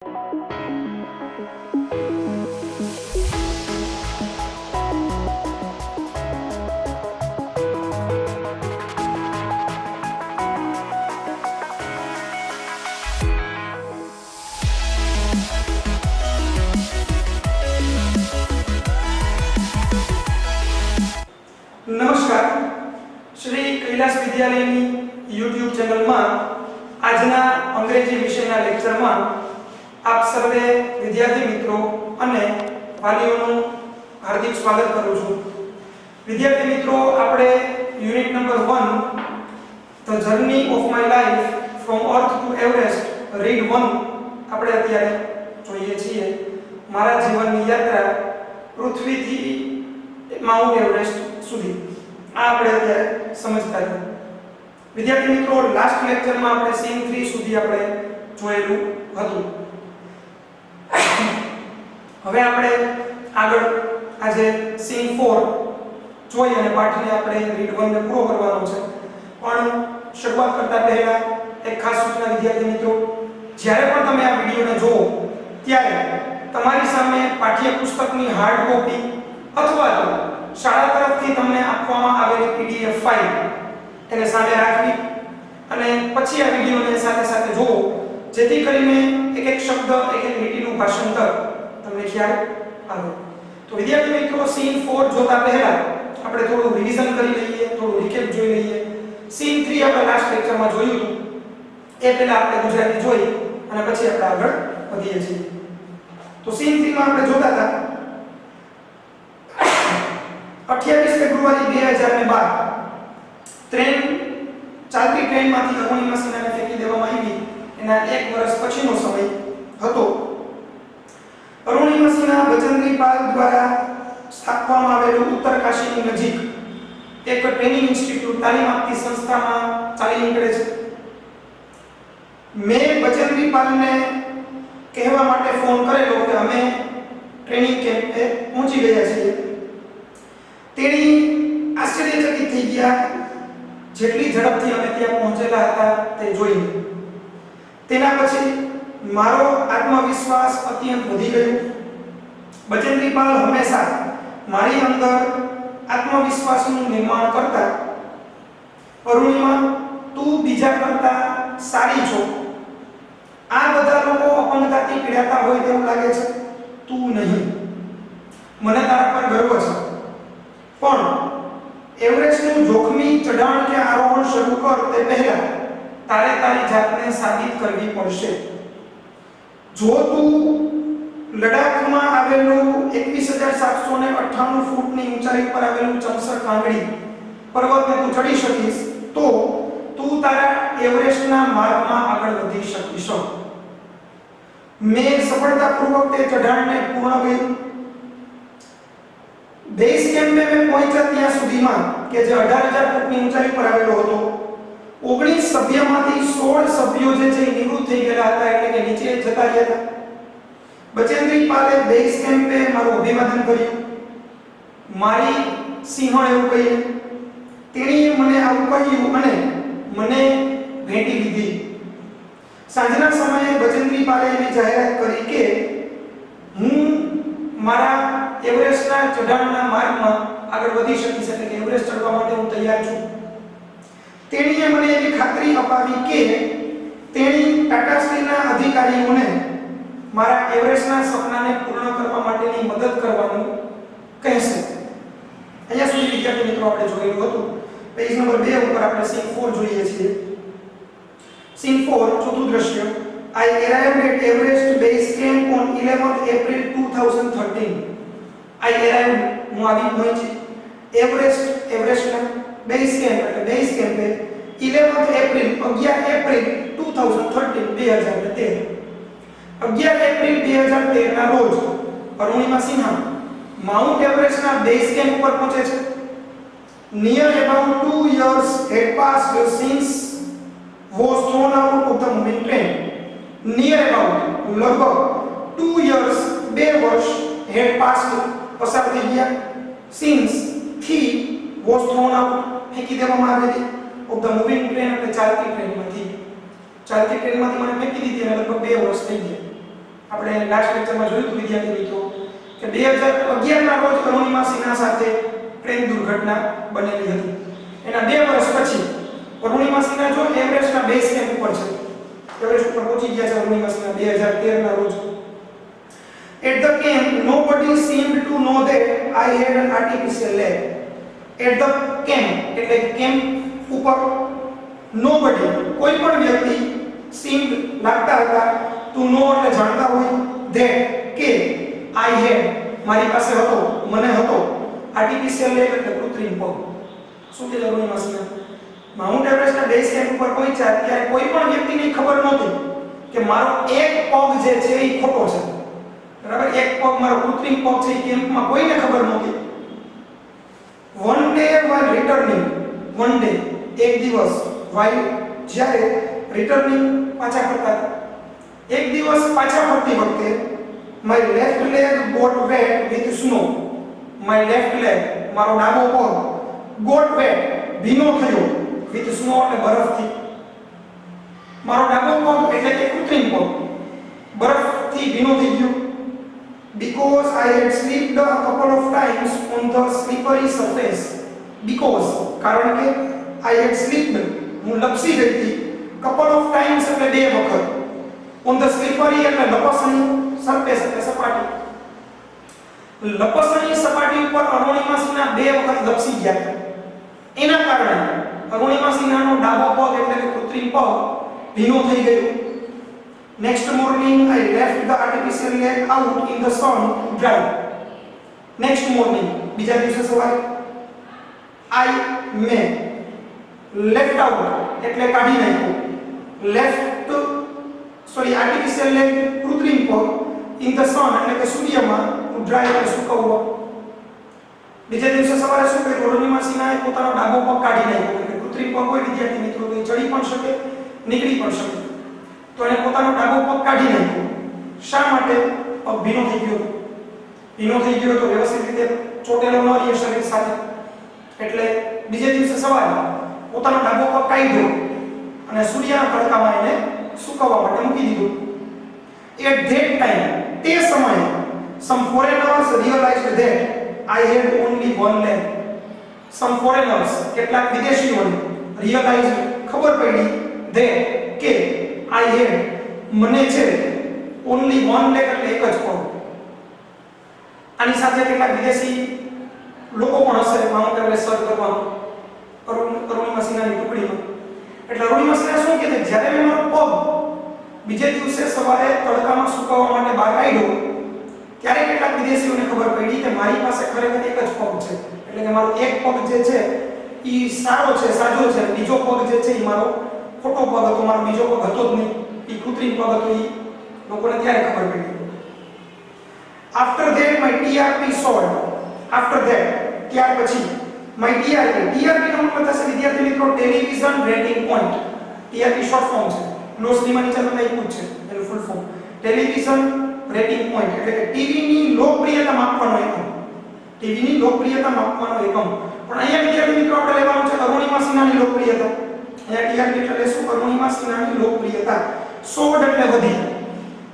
नमस्कार, Shri Kailash विद्यालयनी YouTube channel में आजना अंग्रेजी विषयना लेक्चर में आप सर्वे विद्यार्थी मित्रों अने वालीओનું हार्दिक स्वागत करूं छूं। विद्यार्थी मित्रों, આપણે unit number 1 the journey of my life from earth two Everest read 1 આપણે અત્યારે જોઈએ છીએ। મારા જીવનની યાત્રા પૃથ્વીથી માઉન્ટ એવરેસ્ટ સુધી આ આપણે અત્યારે સમજતા હતા। વિદ્યાર્થી મિત્રો, લાસ્ટ લેક્ચરમાં આપણે સીન 3 સુધી આપણે જોયેલું હતું। હવે આપણે આગળ આજે સીન 4 જોઈ અને પાઠને આપણે રીડ 1 ને પૂરો કરવાનો છે। પણ શરૂઆત કરતા પહેલા એક ખાસ સૂચના વિદ્યાર્થી મિત્રો, જ્યારે પણ તમે આ વિડિયોને જોવો ત્યારે તમારી સામે પાઠ્યપુસ્તકની હાર્ડ કોપી અથવા તો શાળા તરફથી તમને આપવામાં આવેલી પીડીએફ ફાઇલ એને સામે રાખવી અને પછી આ વિડિયોને સાથે સાથે જોવો, જેથી કરીને એક એક શબ્દ એક એક લીટીનું ભાષાંતર તમને ખ્યાલ આવે। તો વિદ્યાર્થી મિત્રો, સીન 4 જોતા પહેલા આપણે થોડું રિવિઝન કરી લઈએ, થોડું રિકેપ જોઈ લઈએ। સીન 3 આપણે લાસ્ટ લેક્ચરમાં જોયું હતું, એ પહેલા આપણે ગુજરાતી જોઈ અને પછી આપણે આગળ વધીએ છીએ। તો સીન 3 માં આપણે જોતા હતા 28 ફેબ્રુઆરી 2012 ટ્રેન ચાલતી ટ્રેનમાંથી અરુણિમા સિન્હાને ફેંકી દેવામાં આવી એના એક વર્ષ પછીનો સમય હતો। અરુણિમા સિન્હા બચેન્દ્રી પાલ દ્વારા સ્થાપવામાં આવેલું ઉત્તરકાશીની નજીક એક ટ્રેનિંગ ઇન્સ્ટિટ્યૂટ તાલીમ આપતી સંસ્થામાં ચાલી નીકળે છે। મેં બચેન્દ્રી પાલને કહેવા માટે ફોન કરેલો કે અમે ટ્રેનિંગ કેમ્પે પહોંચી ગયા છીએ। તેણી આશ્ચર્યચકિત થઈ ગયા જેટલી ઝડપથી અમે ત્યાં પહોંચેલા હતા તે જોઈને। તેના પછી મારો આત્મવિશ્વાસ અત્યંત વધી ગયો। બચેન્દ્રી પાલ હંમેશા મારી અંદર આત્મવિશ્વાસનું નિર્માણ કરતા, અરુણિમા તું બીજા કરતા સારી છો, આ બધા લોકો અપંગતાથી પીડાતા હોય તેવું લાગે છે, તું નહીં, મને તારા પર ગર્વ છે, પણ એવરેસ્ટનું જોખમી ચઢાણ કે આરોહણ શરૂ કર તે પહેલા તારે તારી જાતને સાબિત કરવી પડશે। જો તું લડાખમાં આવેલું 21798 ફૂટની ઊંચાઈ પર આવેલું ચમસર કાંગડી પર્વતને તું ચડી શકીશ તો તું તારા એવરેસ્ટના માર્ગમાં આગળ વધી શકીશ। મેં સફળતાપૂર્વક તે ચઢાણને પૂર્ણ કર્યું। બેઝ કેમ્પ में પહોંચ્યા ત્યાં સુધીમાં કે જે 18000 ફૂટની ઊંચાઈ પર આવેલો હતો, 19 સભ્યમાંથી 16 સભ્યો જે છે નિવૃત્ત થઈ ગયેલા હતા, એટલે કે નીચે જતા રહ્યા હતા। બચેન્દ્રી પાલે બેઝ કેમ્પે મારું અભિવાદન કર્યું, મારી સિંહણ એવું કહીને તેણીએ મને આવું કહ્યું અને મને ભેટી લીધી। સાંજના સમયે બચેન્દ્રી પાલે એવી જાહેરાત કરી કે હું મારા એવરેસ્ટના ચઢાણના માર્ગમાં આગળ વધી શકીશ, એટલે કે એવરેસ્ટ ચડવા માટે હું તૈયાર છું। તેણીએ મને એવી ખાતરી અપાવી કે તેણી ટાટા સ્ટીલના અધિકારીઓને મારા એવરેસ્ટના સપનાને પૂર્ણ કરવા માટેની મદદ કરવાનું કહેશે। અહીંયા સુધી વિદ્યાર્થી મિત્રો આપણે જોયેલું હતું। પેજ નંબર 2 ઉપર આપણે સીન 4 જોઈએ છીએ। સીન 4 ચોથું દ્રશ્ય, I arrived at Everest base camp on 11th April 2013. I arrived, હું આવી પહોંચી એવરેસ્ટના બેઝ કેમ્પ એટલે બેઝ કેમ્પે 11th એપ્રિલ 11 એપ્રિલ 2013 2013 11 એપ્રિલ 2013 ના રોજ અરુણિમા સિન્હા માઉન્ટ એવરેસ્ટના બેઝ કેમ્પ પર પહોંચે છે। Near about 2 years had passed since was thrown out of the moving train. Near about लगभग 2 years 2 વર્ષ had passed પસાર થઈ ગયા since he was thrown out ફેંકી દેવામાં આવેલી of the moving train એટલે ચાલતી ટ્રેનમાંથી મને ફેંકી દીધી અને લગભગ 2 વર્ષ થઈ ગયા। આપણે લાસ્ટ લેક્ચરમાં જોયું હતું વિદ્યાર્થી મિત્રો કે 2011 ના રોજ અરુણિમા સિન્હા સાથે ટ્રેન દુર્ઘટના બનેલી હતી. એના 2 વર્ષ પછી અરુણિમા સિન્હા જો એવરેસ્ટના બેઝ કેમ્પ ઉપર છે, એવરેસ્ટ ઉપર પહોંચી ગયા છે અરુણિમા સિન્હા 2013 ના રોજ. At the camp, nobody seemed to know that I had an artificial leg. At the camp, એટલે કેમ્પ ઉપર nobody, કોઈ પણ વ્યક્તિ seemed લાગતા હતા to know એટલે જાણતા હોય that કે I had મારી પાસે હતો, મને હતો artificial leg એટલે કૃત્રિમ પગ. શું કે અરુણિમા સિન્હા માઉન્ટ એવરેસ્ટના બેઝ કેમ્પ ઉપર પહોંચ્યા ત્યારે કોઈ પણ વ્યક્તિને ખબર નહોતી કે મારો એક પગ જે છે એ ખોટો છે. બરાબર, એક પગ મારો કૃત્રિમ પગ છે એ કેમ્પમાં કોઈને ખબર નહોતી. one day while returning, one day એક દિવસ while જ્યારે returning પાછા ફરતા એક દિવસ પાછા ફરતી વખતે my left leg got wet with snow. my left leg મારો ડાબો પગ got wet ભીનો થયો with snow એટલે બરફથી. મારો ડાબો પગ એટલે કે કૃત્રિમ પગ બરફથી ભીનો થઈ ગયો. Because I had slipped a couple of times on the slippery surface. Because કારણ કે I had slipped હું લપસી ગઈ હતી couple of times એટલે 2 વખત on the slippery એટલે લપસણી surface એટલે સપાટી. લપસણી સપાટી ઉપર અરુણિમા સિન્હા 2 વખત લપસી ગયા હતા. એના કારણે અરુણિમા સિન્હાનો ડાબો પગ એટલે કે કૃત્રિમ પગ ભીનો થઈ ગયો. Next morning I left the artificial leg out in the sun to dry. Next morning બીજા દિવસે સવારે I left out એટલે કાઢી નાખ્યો. artificial leg કૃત્રિમ પગ in the sun એટલે કે સૂર્યમાં to dry એટલે સુકવવા. બીજા દિવસે સવારે શું કર્યું અરુણિમા સિન્હાએ પોતાનો ડાબો પગ કાઢી નાખ્યો. એટલે કૃત્રિમ પગ હોય વિદ્યાર્થી મિત્રો તો ચડી પણ શકે નીકળી પણ શકે. તો એને પોતાનો ડાબો પગ કાઢી નાખ્યો. શા માટે? પગ ભીનો થઈ ગયો. ભીનો થઈ ગયો તો વ્યવસ્થિત રીતે ચોટેલો ન રહે શરીર સાથે. એટલે બીજે દિવસે સવારે પોતાનો ડાબો પગ કાઢ્યો અને સૂર્યના તડકામાં એને સુકવવા માટે મૂકી દીધો. At that time તે સમયે some foreigners realized that I had only one leg. Some foreigners કેટલાક વિદેશીઓને realized ખબર પડી that કે I had મને છે only one leg એટલે એક જ પગ. આની સાથે કેટલાક વિદેશી લોકો પણ હશે માઉન્ટ એવરેસ્ટ સર કરવાનું અરુણિમા સિન્હાની ટુકડીમાં. એટલે અરુણિમા સિન્હા શું કહે છે જ્યારે મેં મારો પગ બીજે દિવસે સવારે તડકામાં સુકવવા માટે બહાર કાઢ્યો ત્યારે કેટલાક વિદેશીઓને ખબર પડી કે મારી પાસે ખરેખર એક જ પગ છે. એટલે કે મારો એક પગ જે છે એ સારો છે સાજો છે, બીજો પગ જે છે એ મારો ખોટો પગ હતો, મારો બીજો પગ હતો જ નહીં, એ કૃત્રિમ પગ હતો. એ લોકોને ત્યારે ખબર પડી. After that my TRP soared. After that ત્યાર પછી my TRP નો મતલબ થશે વિદ્યાર્થી મિત્રો television rating point. TRP short form છે. નોટ્સની નીચે તમને એક છે એનું full form television rating point એટલે કે ટીવીની લોકપ્રિયતા માપવાનો એકમ. ટીવીની લોકપ્રિયતા માપવાનો એકમ. પણ અહીંયા વિદ્યાર્થી મિત્રો આપણે લેવાનું છે અરુણિમા સિન્હાની લોકપ્રિયતા. અહીંયા TRP એટલે શું? અરુણિમા સિન્હાની લોકપ્રિયતા. સોડ એટલે વધી.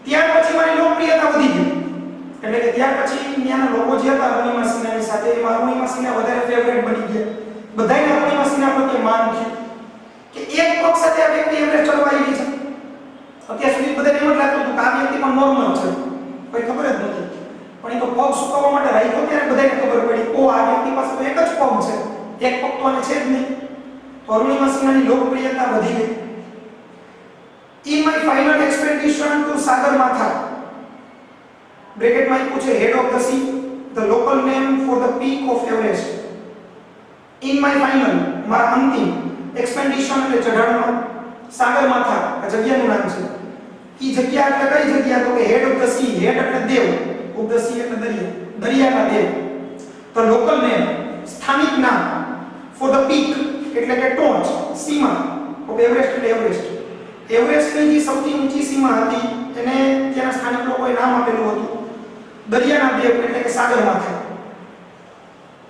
ત્યાર પછી મારી લોકપ્રિયતા વધી ગઈ. એટલે કે ત્યાર પછી ત્યાંના લોકો જે હતા અરુણિમા સિન્હાની સાથે એમાં અરુણિમા સિન્હા વધારે ફેવરેટ બની ગયા. બધાને અરુણિમા સિન્હા પ્રત્યે માન થયું કે એક પગ સાથે આ વ્યક્તિ એવરેસ્ટ ચડવા આવી છે. અત્યાર સુધી બધાને એમ જ લાગતું હતું કે આ વ્યક્તિ પણ નોર્મલ છે, કોઈ ખબર જ નથી. પણ એ તો પગ સુકવવા માટે રાખ્યો ત્યારે બધાને ખબર પડી ઓ આ વ્યક્તિ પાસે તો એક જ પગ છે, એક પગ તો આને છે જ નહીં. તો અરુણિમા સિન્હાની લોકપ્રિયતા વધી ગઈ. In my final expedition to Sagarmatha, બ્રેકેટમાં પૂછે head of the sea, the local name for the peak of Everest. In my final મારા અંતિમ expedition એટલે ચઢાણમાં સાગરમાથા આ જગ્યાનું નામ છે. ઈ જગ્યા એટલે કઈ જગ્યા? તો કે head of the sea, head એટલે દેવ, of the sea એટલે દરિયા, દરિયાના દેવ. The local name સ્થાનિક નામ for the peak એટલે કે ટોચ, સીમા of Everest એટલે એવરેસ્ટ. એવરેસ્ટની જે સૌથી ઊંચી સીમા હતી એને ત્યાંના સ્થાનિક લોકોએ નામ આપેલું હતું દરિયાના દેવ એટલે કે સાગરમાથા.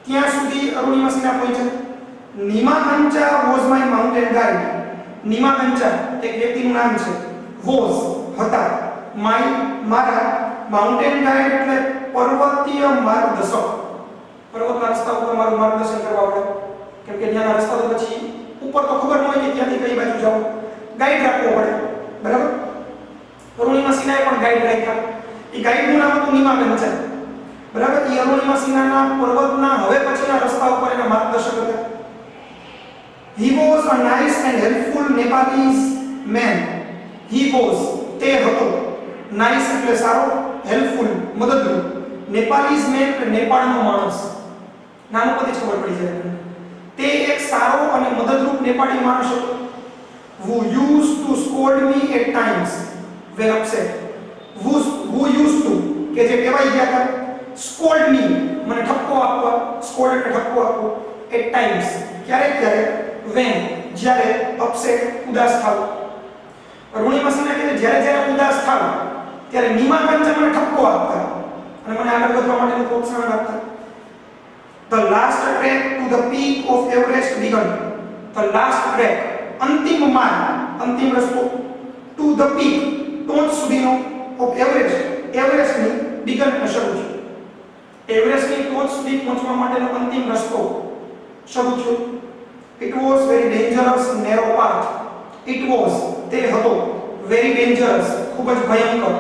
ત્યાં સુધી અરુણિમા સિન્હા પહોંચ્યા. નિમાહંચા વોઝ માય માઉન્ટેન ગાઈડ. નિમાહંચા એક વ્યક્તિનું નામ છે, વોઝ હતા, મારા માઉન્ટેન ગાઈડ એટલે પર્વતીય માર્ગદર્શક. પર્વતના રસ્તા ઉપર મારું માર્ગદર્શન કરવા પડે, કેમ કે ત્યાંના રસ્તા તો પછી ઉપર તો ખબર ન હોય કે ક્યાંથી કઈ બાજુ જવું, ગાઈડ રાખવો પડે. બરાબર. અરુણિમા સિન્હાએ પણ ગાઈડ રાખ્યા. એ ગાઈડનું નામ હતું નીમાબેનચંદ. બરાબર. એ અરુણિમા સિન્હાના પર્વતના હવે પછીના રસ્તા ઉપર એના માર્ગદર્શક હતા. He was a nice and helpful Nepalese man. He was, તે હતો, nice એટલે સારો, helpful મદદરૂપ, Nepalese man એટલે નેપાળનો માણસ. નામ પરથી ખબર પડી જાય. તે એક સારો અને મદદરૂપ નેપાળી માણસ હતો. Who used to scold me at times when upset. Who used to કે જે કહેવાય ગયા હતા, scold me મને ઠપકો આપવા, scold એટલે ઠપકો આપવો, at times ક્યારેક ક્યારેક, when જ્યારે, upset ઉદાસ થાવ. અરુણિમા સિન્હા કહે જ્યારે જ્યારે ઉદાસ થાવ ત્યારે નીમાબેનચંદ મને ઠપકો આપતા અને મને આગળ વધવા માટેનું પ્રોત્સાહન આપતા. The last trek to the peak of Everest began. The last trek, અંતિમ માર્ગ, અંતિમ રસ્તો, to the peak, ટોચ સુધીનો, of Everest, એવરેસ્ટની began એટલે શરૂ થયો. એવરેસ્ટની ટોચ સુધી પહોંચવા માટેનો અંતિમ રસ્તો શરૂ થયો. It was very dangerous narrow path. It was, તે હતો, very dangerous, ખૂબ જ ભયંકર,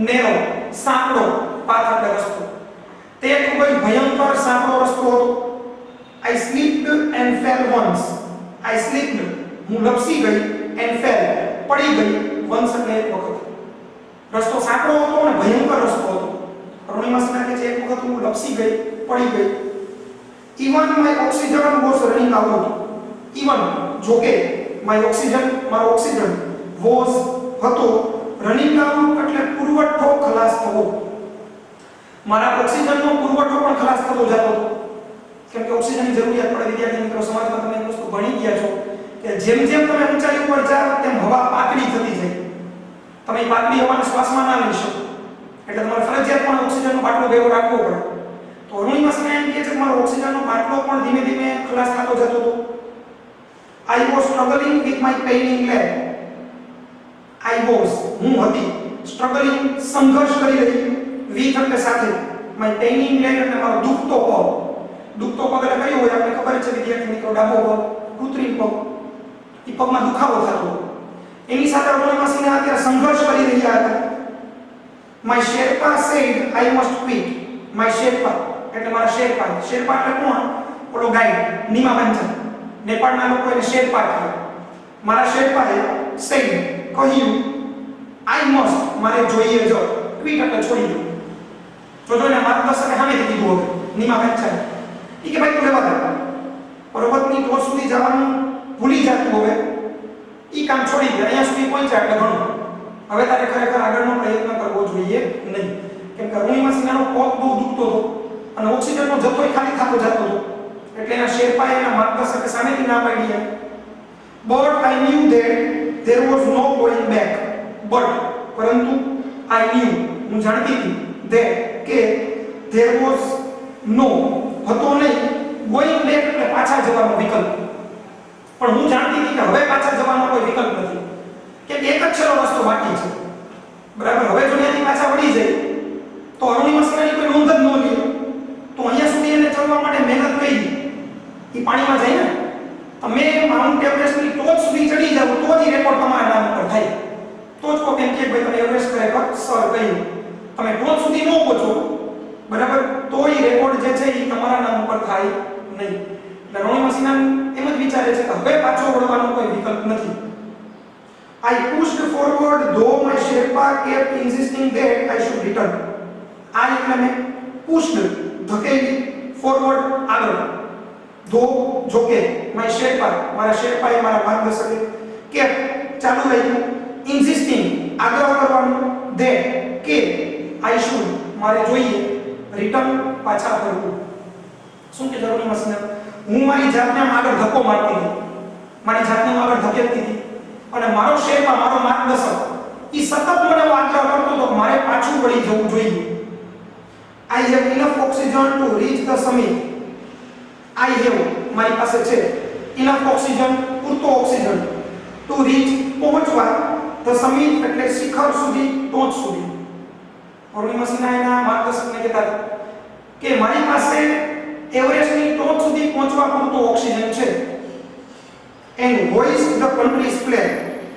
narrow, સાંકડો, path એટલે રસ્તો. તે ખૂબ જ ભયંકર સાંકડો રસ્તો હતો. I slipped and fell once. I slipped, હું લપસી ગઈ, and fell, પડી ગઈ, once એટલે એક વખત. રસ્તો સાંકડો હતો અને ભયંકર રસ્તો હતો. અરુણિમા સિન્હા કહે છે એક વખત હું લપસી ગઈ, પડી ગઈ. Even my oxygen was running out. Even, જોકે, my oxygen, મારો ઓક્સિજન, was, હતો, running out એટલે પુરવઠો ખલાસ થવો. મારા ઓક્સિજનનો પુરવઠો પણ ખલાસ થતો જતો હતો. કેમ કે ઓક્સિજનની જરૂરિયાત પડે. વિદ્યાર્થી મિત્રો, સમાજમાં તમે એક વસ્તુ ભણી ગયા છો કે જેમ જેમ તમે ઊંચાઈ ઉપર જાઓ તેમ હવા પાતળી થતી જાય. તમે પાતળી હવાને શ્વાસમાં ના લઈ શકો, એટલે તમારે ફરજિયાત પણ ઓક્સિજનનો બાટલો ભેગો રાખવો પડે. તો અરુણિમા સિન્હા એમ કહે છે કે મારો ઓક્સિજનનો બાટલો પણ ધીમે ધીમે ખલાસ થતો જતો હતો. I was struggling with my paining leg. I was, હું હતી, struggling, સંઘર્ષ કરી રહી, with એટલે સાથે, my paining leg એટલે મારો દુખતો પગ. દુખતો પગ એટલે કયો હોય આપણે ખબર છે વિદ્યાર્થી મિત્રો, ડાબો પગ, કૃત્રિમ પગ. એ પગમાં દુખાવો થતો. એની સાથે અરુણિમા સિન્હા અત્યારે સંઘર્ષ કરી રહ્યા હતા. My Sherpa said I must quit. My Sherpa એટલે મારા શેરપા. શેરપા એટલે કોણ? ઓલો ગાઈડ, નીમાબેનચંદ. નેપાળના લોકો એને શેરપા કહે. મારા શેરપાએ said, કહ્યું, I must, મારે જોઈએ જ, quit એટલે છોડી દો. જોજો ને માર્ગદર્શકે સામેથી કીધું હવે નીમાબેનચંદ. ઈ કે ભાઈ તું રહેવા દે. પર્વતની ટોચ સુધી જવાનું ભૂલી જાતું હવે. ઈ કામ છોડી દે. અહીંયા સુધી પહોંચ્યા એટલે ઘણું. હવે તારે ખરેખર આગળનો પ્રયત્ન કરવો જોઈએ નહીં. કેમ કે અરુણિમા સિન્હાનો પગ બહુ દુખતો હતો અને ઓક્સિજનનો જથ્થો ખાલી થતો જતો હતો. એટલે એના શેરપાએ એના માર્ગદર્શકે સામેથી ના પાડી. But I knew that there was no going back. But પરંતુ I knew, હું જાણતી હતી, that કે there was no, હતો નહીં, going back એટલે પાછા જવાનો વિકલ્પ. પણ હું જાણતી હતી કે હવે પાછા જવાનો કોઈ વિકલ્પ નથી. કે એક જ છેલ્લો રસ્તો બાકી છે. બરાબર. હવે જો ત્યાંથી પાછા વળી જાય તો અરુણિમા સિન્હાની કોઈ નોંધ જ ન લે. તો અહીંયા સુધી એને ચડવા માટે મહેનત કરી. એ પાણીમાં જાય ને, તમે માઉન્ટ એવરેસ્ટની ટોચ સુધી ચડી જાવ તો જ રેકોર્ડ તમારા નામ પર થાય. તો જ કોઈ એમ કે ભાઈ તમે એવરેસ્ટ ખરેખર સર કહ્યું. તમે ટોચ સુધી ન પહોંચો, બરાબર, તો એ રેકોર્ડ જે છે એ તમારા નામ ઉપર થાય નહીં. એટલે અરુણિમા સિન્હા એમ જ વિચારે છે કે હવે પાછો વળવાનો કોઈ વિકલ્પ નથી. I pushed forward though my Sherpa kept insisting that I should return. આ એટલે મેં pushed, ધકેલી, forward, આગળ. though, જોકે, my Sherpa, મારા શેરપાએ, મારા માર્ગદર્શકે, kept, ચાલુ રાખ્યું, insisting, આગ્રહ કરવાનું, that, કે I should, મારે જોઈએ, return, પાછા ફરવું. શું કે અરુણિમા સિન્હા? હું મારી જાતને આગળ ધક્કો મારતી હતી, મારી જાતને આગળ ધકેલતી હતી અને મારો શેરપા, મારો માર્ગદર્શક ઈ સતત મને આગ્રહ કરતો હતો મારે પાછું વળી જવું જોઈએ. I have enough oxygen to reach the summit. I have, મારી પાસે છે, enough oxygen, પૂરતો ઓક્સિજન, to reach, પહોંચવા, ધ સમિટ એટલે શિખર સુધી, ટોચ સુધી. અરુણિમા સિન્હા એના માર્ગદર્શકને કહેતા હતા કે મારી પાસે એવરેસ્ટની ટોચ સુધી પહોંચવા પૂરતો ઓક્સિજન છે. And hoist the country's flag.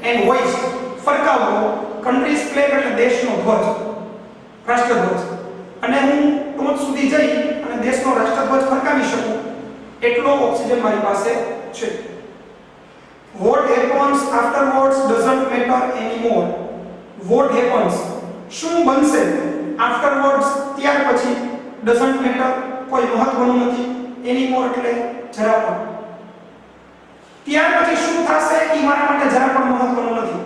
And hoist ફરકાવવો, કન્ટ્રીઝ ફ્લેગ એટલે દેશનો ધ્વજ, રાષ્ટ્રધ્વજ. અને હું ટોચ સુધી જઈ અને દેશનો રાષ્ટ્રધ્વજ ફરકાવી શકું એટલો ઓક્સિજન મારી પાસે છે. What happens afterwards doesn't matter anymore. What happens, શું બનશે, afterwards ત્યાર પછી, doesn't matter કોઈ મહત્વનું નથી, anymore એટલે જરા પણ. ત્યાર પછી શું થશે એ મારા માટે જરા પણ મહત્વનું નથી.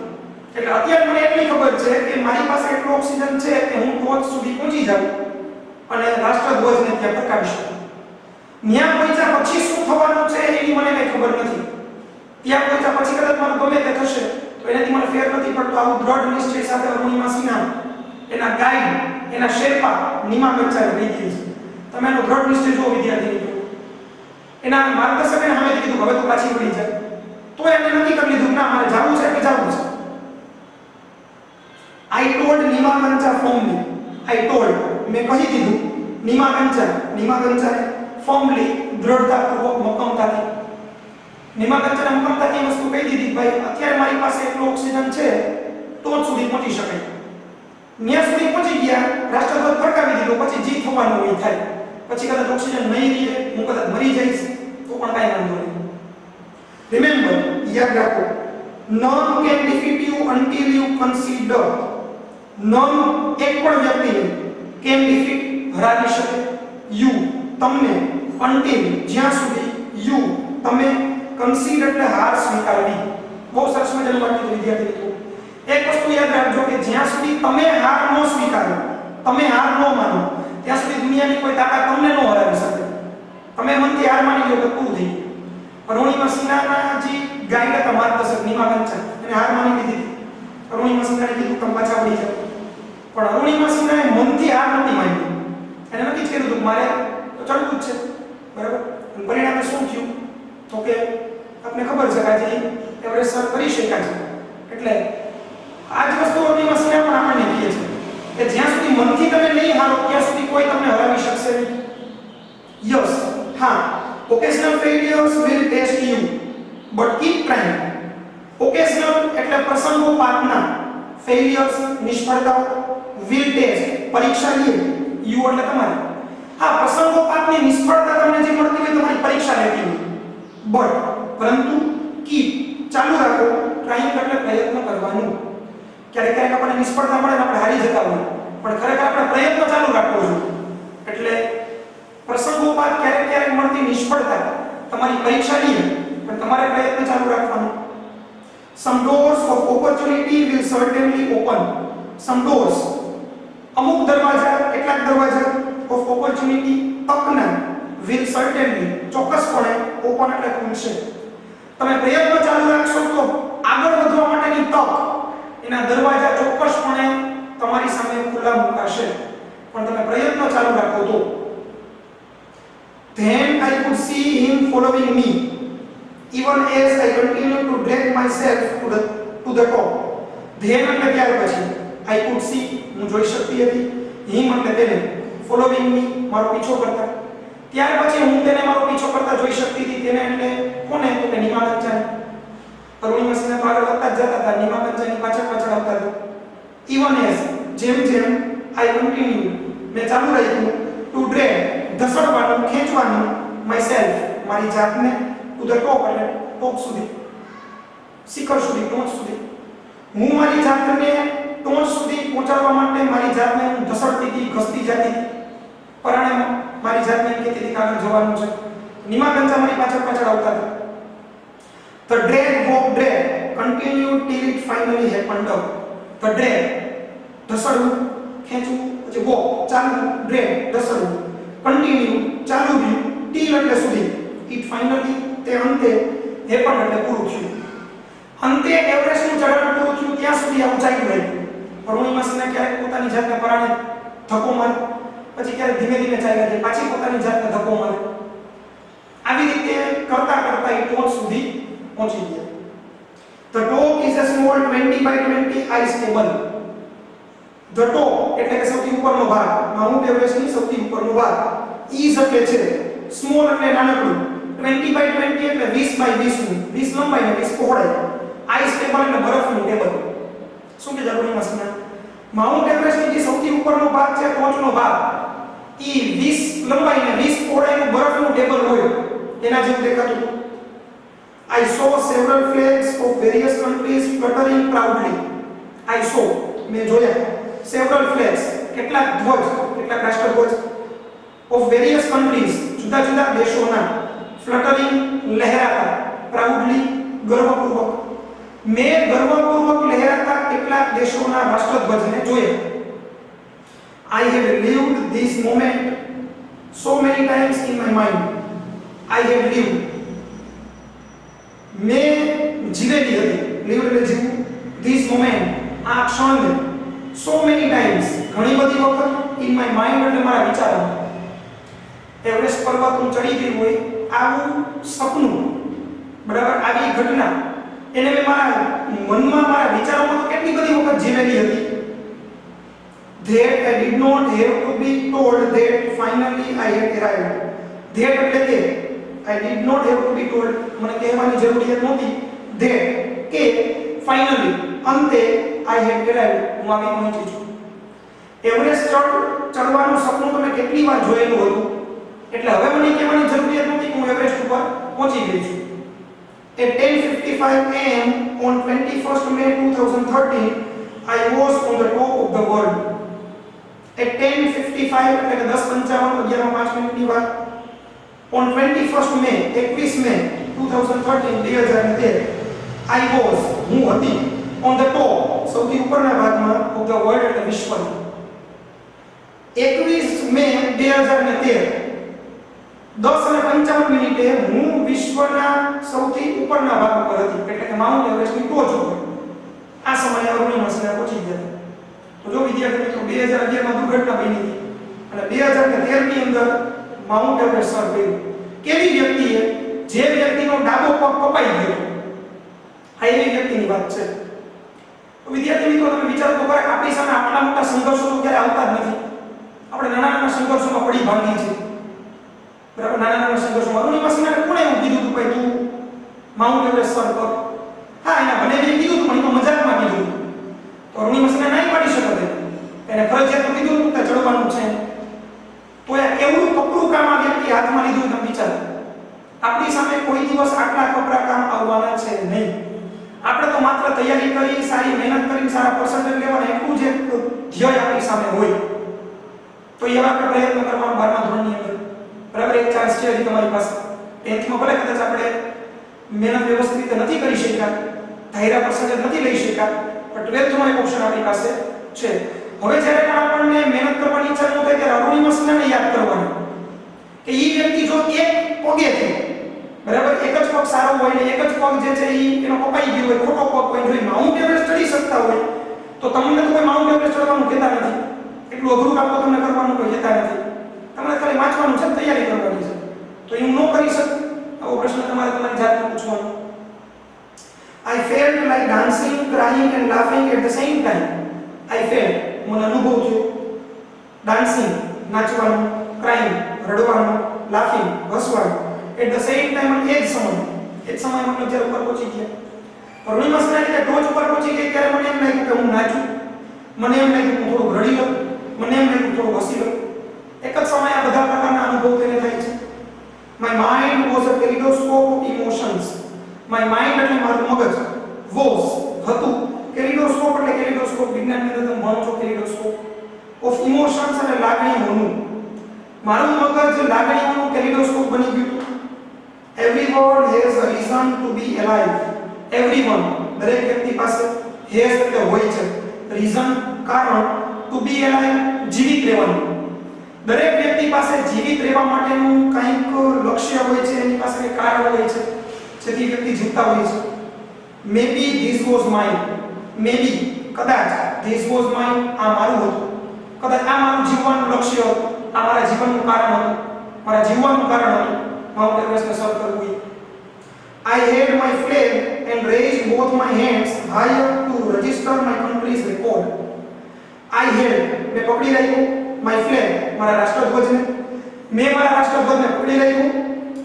એટલે અત્યારે મને એટલી ખબર છે કે મારી પાસે એટલો ઓક્સિજન છે કે હું ટોચ સુધી પહોંચી જાઉં અને રાષ્ટ્રધ્વજને ત્યાં ફરકાવી શકું. ત્યાં પહોંચ્યા પછી શું થવાનું છે એની મને કઈ ખબર નથી. ત્યાં પહોંચ્યા પછી કદાચ મારું ગમે તે થશે તો એનાથી મને ફેર નથી પડતો. આવું દ્રઢ નિશ્ચય સાથે અરુણિમા સિન્હા, એના ગાઈડ, એના શેરપા નિમા ગંચાએ રહી ગઈ છે. તમે એનો દ્રઢ નિશ્ચય જુઓ વિદ્યાર્થી મિત્રો. એના માર્ગદર્શકે સામેથી કીધું હવે તો પાછી વળી જાય, તો એને નક્કી કરી લીધું ના મારે જવું છે કે જવું છે. I told Nima Gancha formally, I told મેં કહી દીધું, નિમા ગંચાએ ફોર્મલી દ્રઢતાપૂર્વક, મક્કમતાથી. નિમા ગંચાને મક્કમતાથી એ વસ્તુ કહી દીધી ભાઈ અત્યારે મારી પાસે એટલો ઓક્સિજન છે ટોચ સુધી પહોંચી શકાય. ત્યાં સુધી પહોંચી ગયા, રાષ્ટ્રધ્વજ ફરકાવી દીધો, પછી જે થવાનું હોય થાય. પછી કદાચ ઓક્સિજન નહીં રહે, હું કદાચ મરી જઈશ તો પણ કાંઈ વાંધો નહીં. રિમેમ્બર, યાદ રાખો, none can defeat you until you consider. none એક પણ વ્યક્તિ can defeat હરાવી શકે you તમને, until જ્યાં સુધી, you તમે, consider એટલે હાર સ્વીકારવી. બહુ સરસ મજાનું વાક્ય છે વિદ્યાર્થી મિત્રો. એક વસ્તુ યાદ રાખજો કે જ્યાં સુધી તમે હાર ન સ્વીકારો, તમે હાર ન માનો, ત્યાં સુધી દુનિયાની કોઈ તાકાત તમને ન હરાવી શકે. તમે મનથી હાર માની લો તો પૂરું થઈ ગયું. અરુણિમા સિન્હાના જે ગાઈડ હતા માર્ગદર્શક નિમા ગંચા, એને હાર માની લીધી. અરુણિમા સિન્હાને કીધું તમે પાછા વળી જાઓ. પણ અરુણિમા સિન્હાએ મનથી હાર નથી માની. એને નક્કી જ કર્યું હતું મારે તો ચડવું જ છે, બરાબર. અને પરિણામે શું થયું તો કે આપને ખબર છે કે આજે એવરેસ્ટ સર કરી શક્યા છે. એટલે આ જ વસ્તુ અરુણિમા સિન્હા પણ આપણને કહે છે કે જ્યાં સુધી મનથી તમે નહીં હારો ત્યાં સુધી કોઈ તમને હરાવી શકશે નહીં. યસ, હા, occasional failures will test you but keep trying. occasional એટલે પ્રસંગોપાતના, failures નિષ્ફળતાઓ, will test પરીક્ષા લે, you એટલે તમારે. હા, પ્રસંગોપાતની નિષ્ફળતા તમને જે મળતી હોય તમારી પરીક્ષા લેતી હોય, બટ પરંતુ keep ચાલુ રાખો, trying એટલે પ્રયત્ન કરવાનું. ક્યારેક આપણને નિષ્ફળતા મળે આપણે હારી જતા હોય, પણ ખરેખર આપણે પ્રયત્ન ચાલુ રાખવો જોઈએ. એટલે પ્રસંગોપાત ક્યારેક મળતી નિષ્ફળતા તમારી પરીક્ષા નહીં, પણ તમારે પ્રયત્ન ચાલુ રાખવાનો. some doors of opportunity will certainly open. some doors અમુક દરવાજા, કેટલાક દરવાજા of opportunity તકના will certainly ચોક્કસપણે ઓપન એટલે ખુલશે. તમે પ્રયત્ન ચાલુ રાખશો તો આગળ વધવા માટેની તક, એના દરવાજા ચોક્કસપણે તમારી સામે ખુલ્લા મુકાશે. પણ તમે પ્રયત્ન ચાલુ રાખો તો. Then I could see him following me, even as I continued to drag myself to the top. Then એટલે ત્યાર પછી, I could see હું જોઈ શકતી હતી, him એટલે તેને, following me મારો પીછો કરતા. ત્યાર પછી હું તેને મારો પીછો કરતા જોઈ શકતી હતી. તેને એટલે કોને? તો કે નિમા ગંચાને. અરુણિમા સિન્હા તો આગળ વધતા જ જતા હતા, નિમા ગંચાની પાછળ આવતા હતા. even as જેમ I continued મેં ચાલુ રાખ્યું to drag ધસડવાનું, ખેંચવાનું myself મારી જાતને to the top એટલે ટોપ સુધી, શિખર સુધી, ટોચ સુધી. હું મારી જાતને ટોચ સુધી પહોંચાડવા માટે મારી જાતને હું ધસડતી હતી, ઘસતી જતી હતી. પરાણે મારી જાતને એમ કહેતી હતી કે આગળ જવાનું છે. નિમા ગંચા મારી પાછળ આવતા હતા. The drag walk drag continued till it finally happened up. The drag ધસડવું, ખેંચવું, પછી walk ચાલવું, drag ધસડવું, continue ચાલુ રહ્યું, till એટલે સુધી, it finally તે અંતે, happened એટલે પૂરું થયું. અંતે એવરેસ્ટનું ચઢાણ પૂરું થયું ત્યાં સુધી આ ઊંચાઈ રહ્યું. અરુણિમા સિન્હા ક્યારેક પોતાની જાતને પરાણે ધક્કો મારે, પછી ક્યારેક ધીમે ધીમે ચાલ્યા જાય, પાછી પોતાની જાતને ધક્કો મારે. આવી રીતે કરતા એ ટોચ સુધી પહોંચી ગયા. The top is a small 20 by 20 ice table. The top એટલે કે સૌથી ઉપરનો ભાગ, માઉન્ટ એવરેસ્ટની સૌથી ઉપરનો ભાગ. is એટલે છે સ્મોલ એટલે નાનકડું, 20 by 20 એટલે 20 by 20 નું, 20 લંબાઈ ને 20 પહોળાઈ. આઈસ ટેબલ એટલે બરફનું ટેબલ. શું કે જરૂરી મસના માઉન્ટ એવરેસ્ટની જે સૌથી ઉપરનો ભાગ છે, ટોચનો ભાગ, ઈ 20 લંબાઈ ને 20 પહોળાઈનું બરફનું ટેબલ હોય એના જેવું દેખાતું હતું. I saw several flags of various countries fluttering proudly. I saw મેં જોયા several flags કેટલાક ધ્વજ, કેટલાક રાષ્ટ્રધ્વજ of various countries જુદા જુદા દેશોના fluttering લહેરાતા, proudly ગર્વપૂર્વક. મેં ગર્વપૂર્વક લહેરાતા કેટલાક દેશોના રાષ્ટ્રધ્વજને જોયા. I had lived this moment so many times in my mind. I had lived મેં જીવેલી હતી, લીવ એટલે જીવવું, this moment આ ક્ષણને, so many times ઘણી બધી વખત, in my mind એટલે મારા વિચારોમાં. એવરેસ્ટ પર્વત હું ચડી ગઈ હોય આવું સપનું, બરાબર, આવી ઘટના એને મેં મારા મનમાં, મારા વિચારોમાં તો કેટલી બધી વખત જીવેલી હતી. That I did not have to be told that finally I had arrived. That એટલે કે I did not have to be told, મને કહેવાની જરૂરિયાત નહોતી that કે finally અંતે I had arrived, હું આવી પહોંચી છું. એવરેસ્ટ ચડવાનું સપનું તમે કેટલી વાર જોયેલું હતું એટલે હવે મને કહેવાની જરૂરિયાત નહોતી કે હું એવરેસ્ટ ઉપર પહોંચી ગઈ છું. At 10:55 am on 21st May 2013 I was on the top of the world. At 10:55 એટલે કે 10:55 11:05 વાર, on 21st May 21 May 2013 2013 I was હું હતી on the top સૌથી ઉપરના ભાગમાં of the world એટલે વિશ્વના. 21 મે 2013 10:55 હું વિશ્વના સૌથી ઉપરના ભાગ ઉપર હતી એટલે કે માઉન્ટ એવરેસ્ટની ટોચ ઉપર. આ સમયે અરુણિમા સિન્હા પહોંચી ગયા હતા. તો જો વિદ્યાર્થી મિત્રો 2011 માં દુર્ઘટના બની હતી અને 2013 ની અંદર માઉન્ટ એવરેસ્ટ સર કર્યું. કેવી વ્યક્તિએ, જે વ્યક્તિનો ડાબો પગ કપાઈ ગયો, આ એવી વ્યક્તિની વાત છે. તો વિદ્યાર્થી મિત્રો તમે વિચારો તો ખરા, આપણી સામે આટલા મોટા સંઘર્ષો તો ક્યારે આવતા જ નથી. આપણે નાના નાના સંઘર્ષોમાં પડી ભાંગી છે, બરાબર. નાના નાના સંઘર્ષોમાં અરુણિમા સિન્હાને કોણે એવું કીધું હતું ભાઈ તું માઉન્ટ એવરેસ્ટ સર કર? હા, એના બનેવીએ કીધું હતું પણ એમાં મજાકમાં કીધું. તો અરુણિમા સિન્હા નહીં પાડી શકત, એને ફરજિયાત કીધું હતું કે ચડવાનું છે. તો એવું કપરું કામ આ વ્યક્તિ હાથમાં લીધું, તમે વિચારો. આપણી સામે કોઈ દિવસ આટલા કપરા કામ આવવાના છે નહીં. આપણે તો માત્ર તૈયારી કરી, સારી મહેનત કરીને સારા પર્સન્ટેજ લેવાના, એટલું જ એક ધ્યેય આપણી સામે હોય. તો એવા આપણે પ્રયત્ન કરવાનો 12મા ધોરણની અંદર, બરાબર. એક ચાન્સ છે હજી તમારી પાસે. 10th માં ભલે કદાચ આપણે મહેનત વ્યવસ્થિત રીતે નથી કરી શક્યા, ધાર્યા પર્સન્ટેજ નથી લઈ શક્યા, પણ 12th માં એક ઓપ્શન આપણી પાસે છે. હવે જ્યારે પણ આપણને મહેનત કરવાની ઈચ્છા ન થાય ત્યારે અરુણિમા સિન્હાને યાદ કરવાનું કે ઈ વ્યક્તિ જો એક પગેથી, બરાબર, એક જ પગ સારો હોય ને એક જ પગ જે છે ઈ એનો કપાઈ ગયો હોય, ખોટો પગ હોય, જો માઉન્ટ એવરેસ્ટ ચડી શકતા હોય તો તમને તો કોઈ માઉન્ટ એવરેસ્ટ ચડવાનું કહેતા નથી. એટલું અઘરું કામ તો તમને કરવાનું કોઈ કહેતા નથી. તમારે ખાલી વાંચવાનું છે, તૈયારી કરવાની છે. તો હું ન કરી શકું, આવો પ્રશ્ન તમારે તમારી જાતને પૂછવાનો. I felt like dancing, crying and laughing at the same time. I felt, મને અનુભવ થયો, ડાન્સિંગ નાચવાનું, ક્રાઇંગ રડવાનું, લાફિંગ હસવાનું, એટ ધ સેમ ટાઈમ એ જ સમય મતલબ જ્યારે ઉપર પહોંચી ગયા. અરુણિમા સિન્હા જ્યારે ટોચ ઉપર પહોંચી ગઈ ત્યારે મને એમ લાગ્યું કે હું નાચું, મને એમ લાગ્યું હું થોડું રડી લઉં, મને એમ લાગ્યું થોડું હસી લઉં. એક જ સમયે આ બધા પ્રકારના અનુભવ તેને થાય છે. My mind was a kaleidoscope of emotions. My mind એટલે મારું મગજ, was હતું, કેલિડોસ્કોપ એટલે કેલિડોસ્કોપ વિજ્ઞાનની અંદર તમે ભણો છો કેલિડોસ્કોપ, ઓફ ઇમોશન્સ એટલે લાગણીઓનું. મારું મગજ લાગણીઓનું કેલિડોસ્કોપ બની ગયું. Everyone has a reason to be alive. Everyone, દરેક વ્યક્તિ પાસે has એટલે હોય છે, reason કારણ, to be alive જીવિત રહેવાનું. દરેક વ્યક્તિ પાસે જીવિત રહેવા માટેનું કંઈક લક્ષ્ય હોય છે, એની પાસે કંઈક કારણ હોય છે જેથી વ્યક્તિ જીવતા હોય છે. Maybe this was mine. Maybe કદાચ this was mine, આ મારું હતું. કદાચ આ મારું જીવવાનું લક્ષ્ય હતું, આ મારા જીવનનું કારણ હતું, મારા જીવવાનું કારણ હતું માઉન્ટ એવરેસ્ટને સર કરવું. I had my flag and raised both my hands high up to register my country's record. I held, मैं पकड़ी राख्યું my flag, મારા રાષ્ટ્રધ્વજને, મેં મારા રાષ્ટ્રધ્વજને પકડી રાખ્યું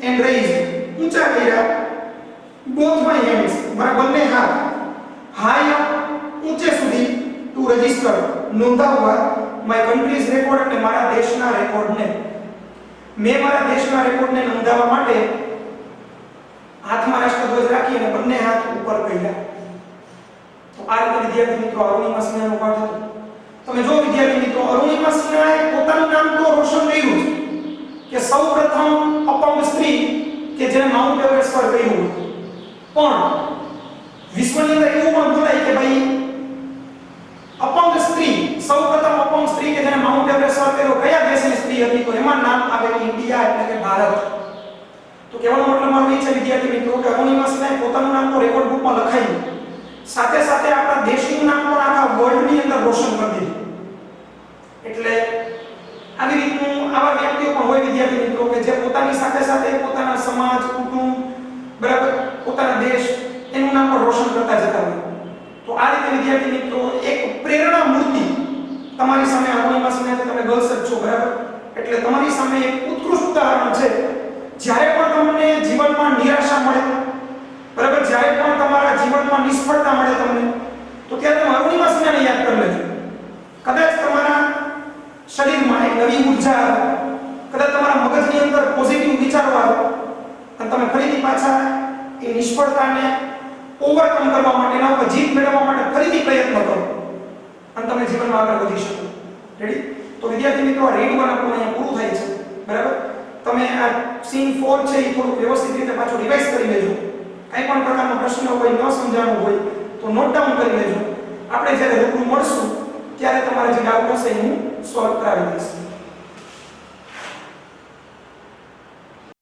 and raised, ઊંચા કર્યા both my hands, મારા બંને હાથ high up, ઊંચે સુધી to register, નોંધાવવા my country's record, એટલે મારા દેશના રેકોર્ડને. મેં મારા દેશના રેકોર્ડને નોંધાવવા માટે હાથમાં રાષ્ટ્રધ્વજ રાખી અને બંને હાથ ઉપર કર્યા. તો આ રીતે વિદ્યાર્થી મિત્રો અરુણિમા સિન્હાનો પાઠ હતો. તમે જો વિદ્યાર્થી મિત્રો અરુણિમા સિન્હાએ પોતાનું નામ તો રોશન કર્યું કે સૌપ્રથમ અપંગ સ્ત્રી કે જેને માઉન્ટ એવરેસ્ટ પર કર્યું, પણ વિશ્વની અંદર એવું પણ બોલાય કે ભાઈ અપંગ સ્ત્રી, સૌપ્રથમ અપંગ સ્ત્રી કે જેને માઉન્ટ એવરેસ્ટ સર કર્યો કયા દેશની સ્ત્રી હતી, તો એમાં નામ આવે ઇન્ડિયા, એટલે કે ભારત. તો કહેવાનો મતલબ મારો એ છે વિદ્યાર્થી મિત્રો કે અરુણિમા સિન્હાએ પોતાનું નામ તો રેકોર્ડ બુકમાં લખાયું, સાથે સાથે આપણા દેશનું નામ પણ આખા વર્લ્ડની અંદર રોશન કરી દીધું. એટલે આવી રીતનું આવા વ્યક્તિઓ પણ હોય વિદ્યાર્થી મિત્રો કે જે પોતાની સાથે સાથે પોતાના સમાજ, કુટુંબ, બરાબર, પોતાના દેશ એનું નામ પણ રોશન કરતા જતા હોય. તો આ રીતે વિદ્યાર્થી મિત્રો એક પ્રેરણા મૂર્તિ તમારી સામે અરુણિમા સિન્હા, તમે ગર્લ્સ જ છો, બરાબર, એટલે તમારી સામે એક ઉત્કૃષ્ટ ઉદાહરણ છે. જ્યારે પણ તમને જીવનમાં નિરાશા મળે, બરાબર, જ્યારે પણ તમારા જીવનમાં નિષ્ફળતા મળે તમને, તો ત્યારે તમે અરુણિમા સિન્હાને યાદ કરી લેજો. કદાચ તમારા શરીરમાં એક નવી ઉર્જા આવે, કદાચ તમારા મગજની અંદર પોઝિટિવ વિચારો આવે અને તમે ફરીથી પાછા એ નિષ્ફળતાને ઓવરકમ કરવા માટે, એના ઉપર જીત મેળવવા માટે ફરીથી પ્રયત્ન કરો અને તમે જીવનમાં આગળ વધી શકો. રેડી? તો વિદ્યાર્થી મિત્રો આ રીડ 1 આપણું અહીંયા પૂરું થાય છે, બરાબર. તમે આ સીન 4 છે એ થોડું વ્યવસ્થિત રીતે પાછું રિવાઇઝ કરી લેજો. કંઈ પણ પ્રકારનો પ્રશ્ન હોય, ન સમજાણું હોય તો નોટ ડાઉન કરી લેજો. આપણે જ્યારે રૂબરૂ મળશું ત્યારે તમારે જે ડાઉટ હશે હું સોલ્વ કરાવી દઈશ.